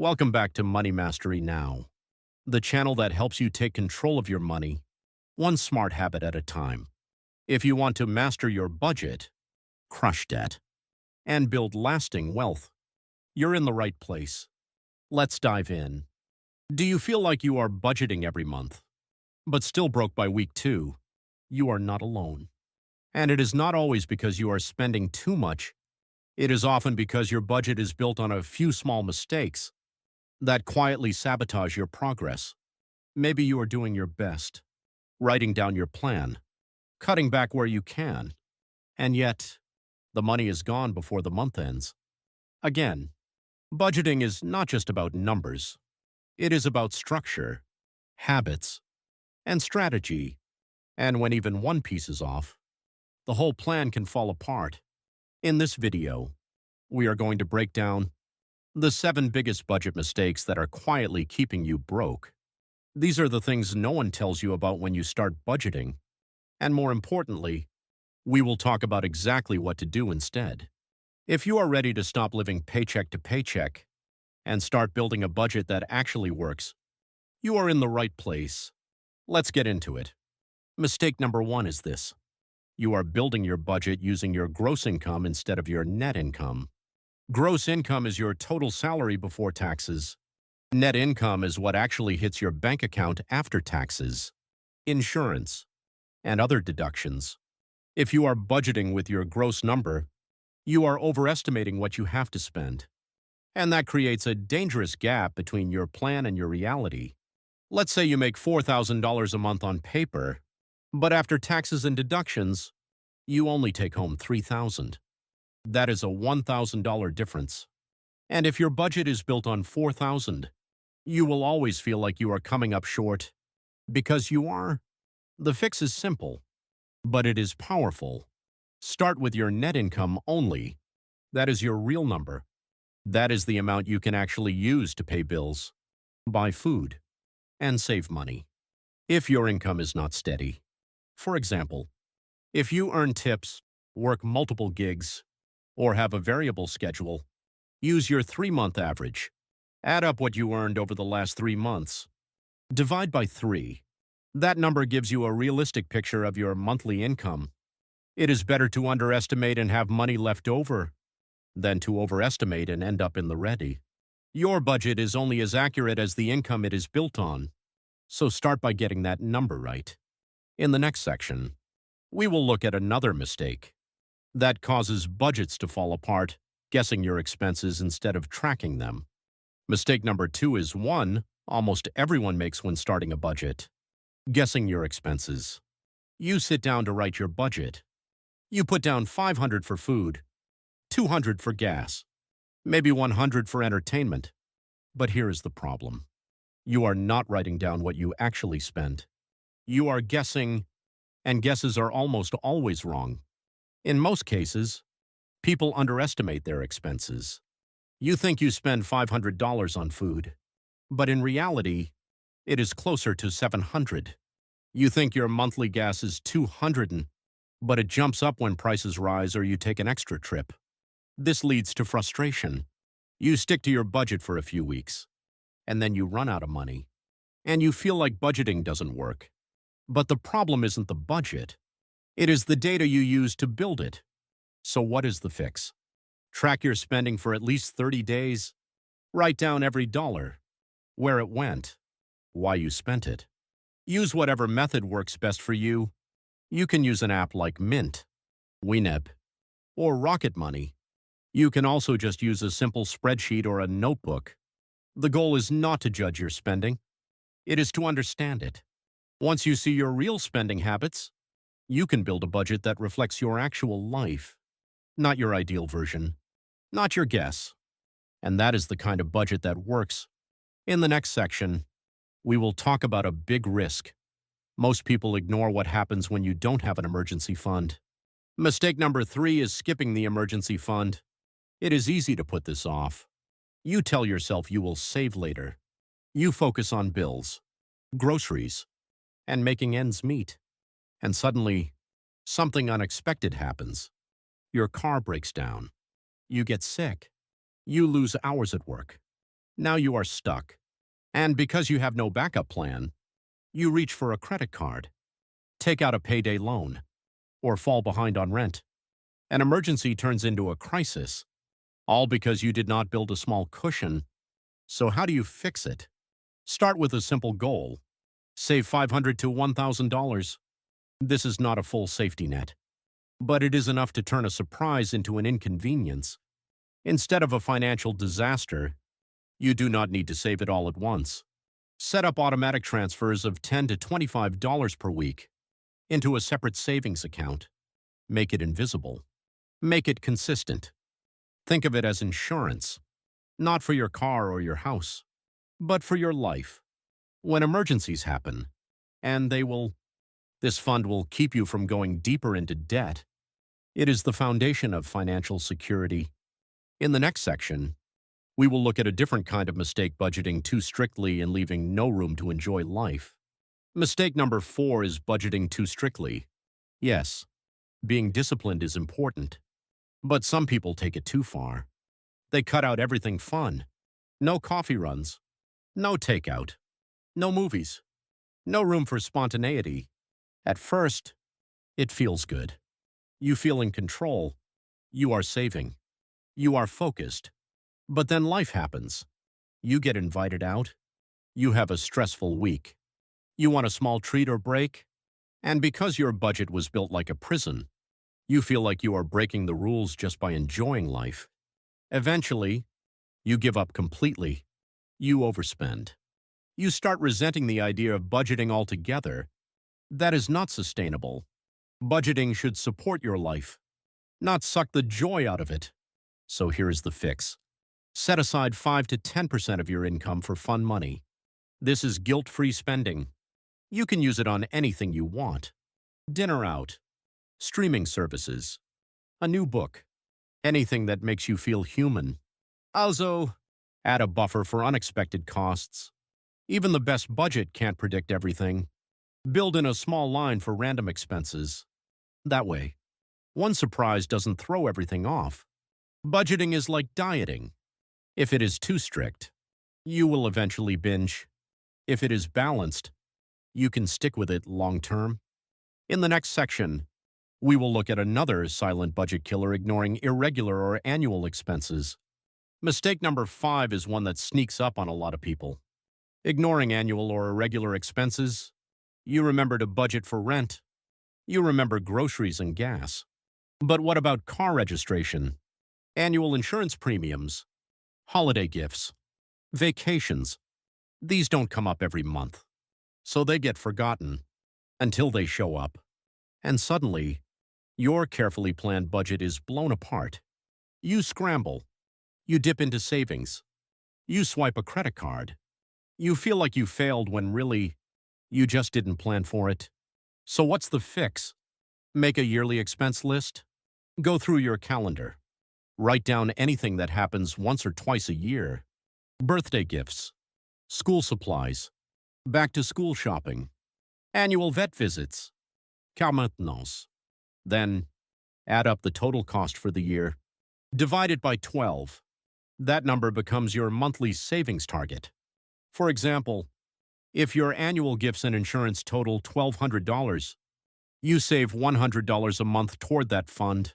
Welcome back to Money Mastery Now, the channel that helps you take control of your money, one smart habit at a time. If you want to master your budget, crush debt, and build lasting wealth, you're in the right place. Let's dive in. Do you feel like you are budgeting every month, but still broke by week 2? You are not alone. And it is not always because you are spending too much. It is often because your budget is built on a few small mistakes that quietly sabotage your progress. Maybe you are doing your best, writing down your plan, cutting back where you can, and yet the money is gone before the month ends. Again, budgeting is not just about numbers. It is about structure, habits, and strategy. And when even one piece is off, the whole plan can fall apart. In this video, we are going to break down the 7 biggest budget mistakes that are quietly keeping you broke. These are the things no one tells you about when you start budgeting. And more importantly, we will talk about exactly what to do instead. If you are ready to stop living paycheck to paycheck and start building a budget that actually works, you are in the right place. Let's get into it. Mistake number 1 is this. You are building your budget using your gross income instead of your net income. Gross income is your total salary before taxes. Net income is what actually hits your bank account after taxes, insurance, and other deductions. If you are budgeting with your gross number, you are overestimating what you have to spend. And that creates a dangerous gap between your plan and your reality. Let's say you make $4,000 a month on paper, but after taxes and deductions, you only take home $3,000. That is a $1,000 difference. And if your budget is built on $4,000, you will always feel like you are coming up short because you are. The fix is simple, but it is powerful. Start with your net income only. That is your real number. That is the amount you can actually use to pay bills, buy food, and save money. If your income is not steady, for example, if you earn tips, work multiple gigs, or have a variable schedule, use your 3-month average. Add up what you earned over the last 3 months. Divide by 3. That number gives you a realistic picture of your monthly income. It is better to underestimate and have money left over than to overestimate and end up in the red. Your budget is only as accurate as the income it is built on, so start by getting that number right. In the next section, we will look at another mistake that causes budgets to fall apart, guessing your expenses instead of tracking them. Mistake number 2 is one almost everyone makes when starting a budget: guessing your expenses. You sit down to write your budget. You put down $500 for food, $200 for gas, maybe $100 for entertainment. But here is the problem. You are not writing down what you actually spend. You are guessing, and guesses are almost always wrong. In most cases, people underestimate their expenses. You think you spend $500 on food, but in reality, it is closer to $700. You think your monthly gas is $200, but it jumps up when prices rise or you take an extra trip. This leads to frustration. You stick to your budget for a few weeks, and then you run out of money, and you feel like budgeting doesn't work. But the problem isn't the budget. It is the data you use to build it. So what is the fix? Track your spending for at least 30 days. Write down every dollar, where it went, why you spent it. Use whatever method works best for you. You can use an app like Mint, Winep, or Rocket Money. You can also just use a simple spreadsheet or a notebook. The goal is not to judge your spending. It is to understand it. Once you see your real spending habits, you can build a budget that reflects your actual life, not your ideal version, not your guess. And that is the kind of budget that works. In the next section, we will talk about a big risk. Most people ignore what happens when you don't have an emergency fund. Mistake number 3 is skipping the emergency fund. It is easy to put this off. You tell yourself you will save later. You focus on bills, groceries, and making ends meet. And suddenly, something unexpected happens. Your car breaks down. You get sick. You lose hours at work. Now you are stuck. And because you have no backup plan, you reach for a credit card, take out a payday loan, or fall behind on rent. An emergency turns into a crisis, all because you did not build a small cushion. So how do you fix it? Start with a simple goal. Save $500 to $1,000. This is not a full safety net, but it is enough to turn a surprise into an inconvenience. Instead of a financial disaster, you do not need to save it all at once. Set up automatic transfers of $10 to $25 per week into a separate savings account. Make it invisible. Make it consistent. Think of it as insurance, not for your car or your house, but for your life. When emergencies happen, and this fund will keep you from going deeper into debt. It is the foundation of financial security. In the next section, we will look at a different kind of mistake: budgeting too strictly and leaving no room to enjoy life. Mistake number 4 is budgeting too strictly. Yes, being disciplined is important, but some people take it too far. They cut out everything fun. No coffee runs, no takeout, no movies, no room for spontaneity. At first, it feels good. You feel in control. You are saving. You are focused. But then life happens. You get invited out. You have a stressful week. You want a small treat or break. And because your budget was built like a prison, you feel like you are breaking the rules just by enjoying life. Eventually, you give up completely. You overspend. You start resenting the idea of budgeting altogether. That is not sustainable. Budgeting should support your life, not suck the joy out of it. So here is the fix. Set aside 5 to 10% of your income for fun money. This is guilt-free spending. You can use it on anything you want. Dinner out, streaming services, a new book, anything that makes you feel human. Also, add a buffer for unexpected costs. Even the best budget can't predict everything. Build in a small line for random expenses. That way, one surprise doesn't throw everything off. Budgeting is like dieting. If it is too strict, you will eventually binge. If it is balanced, you can stick with it long term. In the next section, we will look at another silent budget killer: ignoring irregular or annual expenses. Mistake number 5 is one that sneaks up on a lot of people. Ignoring annual or irregular expenses. You remember to budget for rent. You remember groceries and gas. But what about car registration, annual insurance premiums, holiday gifts, vacations? These don't come up every month, so they get forgotten until they show up. And suddenly, your carefully planned budget is blown apart. You scramble. You dip into savings. You swipe a credit card. You feel like you failed when really, you just didn't plan for it. So what's the fix? Make a yearly expense list. Go through your calendar. Write down anything that happens once or twice a year. Birthday gifts, school supplies, back-to-school shopping, annual vet visits, car maintenance. Then, add up the total cost for the year. Divide it by 12. That number becomes your monthly savings target. For example, if your annual gifts and insurance total $1,200, you save $100 a month toward that fund.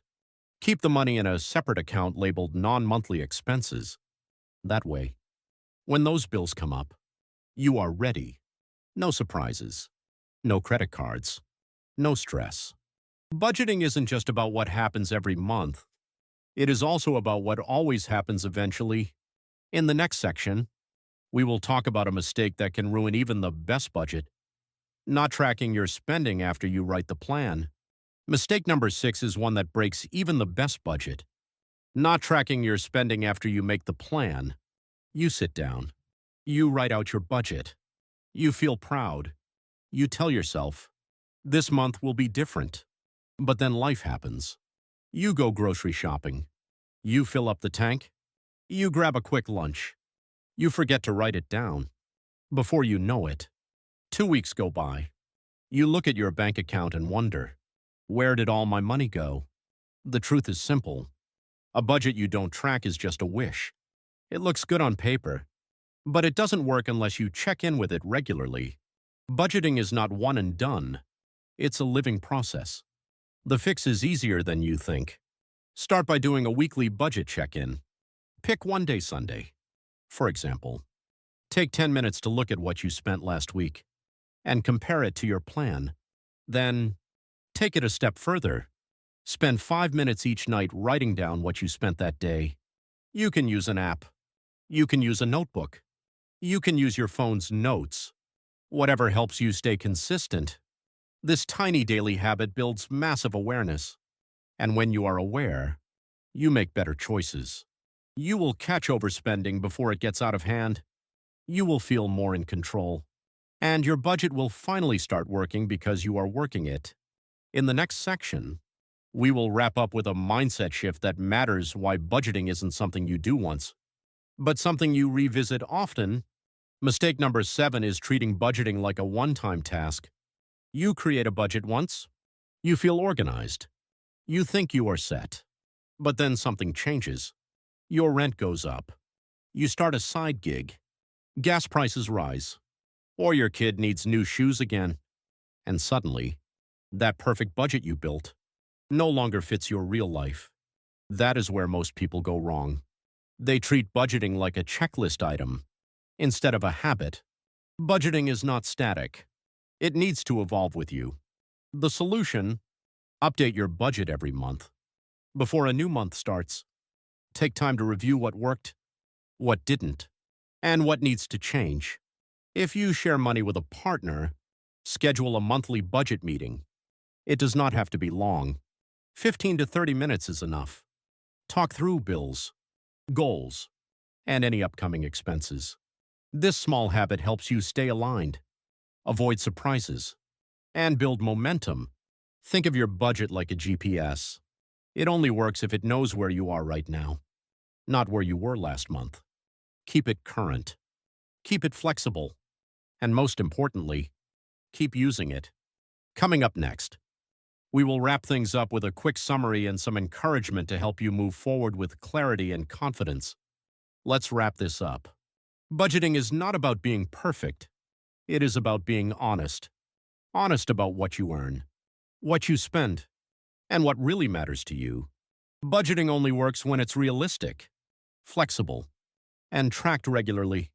Keep the money in a separate account labeled non-monthly expenses. That way, when those bills come up, you are ready. No surprises, no credit cards, no stress. Budgeting isn't just about what happens every month. It is also about what always happens eventually. In the next section, we will talk about a mistake that can ruin even the best budget: not tracking your spending after you write the plan. Mistake number 6 is one that breaks even the best budget: not tracking your spending after you make the plan. You sit down. You write out your budget. You feel proud. You tell yourself, this month will be different. But then life happens. You go grocery shopping. You fill up the tank. You grab a quick lunch. You forget to write it down. Before you know it, 2 weeks go by. You look at your bank account and wonder, where did all my money go? The truth is simple. A budget you don't track is just a wish. It looks good on paper, But it doesn't work unless you check in with it regularly. Budgeting is not one and done. It's a living process. The fix is easier than you think. Start by doing a weekly budget check-in. Pick one day Sunday. For example, take 10 minutes to look at what you spent last week and compare it to your plan. Then, take it a step further. Spend 5 minutes each night writing down what you spent that day. You can use an app. You can use a notebook. You can use your phone's notes. Whatever helps you stay consistent. This tiny daily habit builds massive awareness. And when you are aware, you make better choices. You will catch overspending before it gets out of hand. You will feel more in control. And your budget will finally start working because you are working it. In the next section, we will wrap up with a mindset shift that matters why budgeting isn't something you do once, but something you revisit often. Mistake number 7 is treating budgeting like a one-time task. You create a budget once. You feel organized. You think you are set. But then something changes. Your rent goes up. You start a side gig. Gas prices rise. Or your kid needs new shoes again. And suddenly, that perfect budget you built no longer fits your real life. That is where most people go wrong. They treat budgeting like a checklist item instead of a habit. Budgeting is not static. It needs to evolve with you. The solution: update your budget every month. Before a new month starts, take time to review what worked, what didn't, and what needs to change. If you share money with a partner, schedule a monthly budget meeting. It does not have to be long. 15 to 30 minutes is enough. Talk through bills, goals, and any upcoming expenses. This small habit helps you stay aligned, avoid surprises, and build momentum. Think of your budget like a GPS. It only works if it knows where you are right now, not where you were last month. Keep it current. Keep it flexible. And most importantly, keep using it. Coming up next, we will wrap things up with a quick summary and some encouragement to help you move forward with clarity and confidence. Let's wrap this up. Budgeting is not about being perfect. It is about being honest. Honest about what you earn, what you spend, and what really matters to you. Budgeting only works when it's realistic, flexible, and tracked regularly.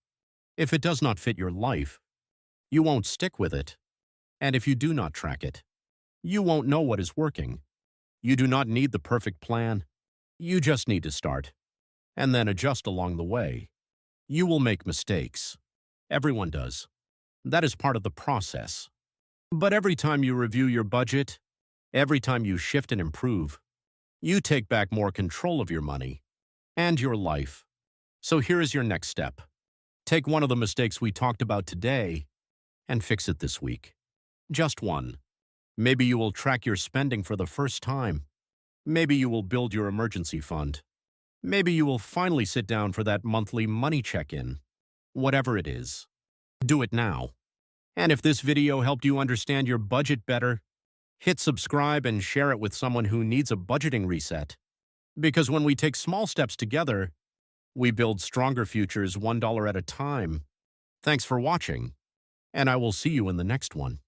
If it does not fit your life, you won't stick with it. And if you do not track it, you won't know what is working. You do not need the perfect plan. You just need to start, and then adjust along the way. You will make mistakes. Everyone does. That is part of the process. But every time you review your budget, every time you shift and improve, you take back more control of your money and your life. So here is your next step. Take one of the mistakes we talked about today and fix it this week. Just one. Maybe you will track your spending for the first time. Maybe you will build your emergency fund. Maybe you will finally sit down for that monthly money check-in. Whatever it is, do it now. And if this video helped you understand your budget better, hit subscribe and share it with someone who needs a budgeting reset. Because when we take small steps together, we build stronger futures $1 at a time. Thanks for watching, and I will see you in the next one.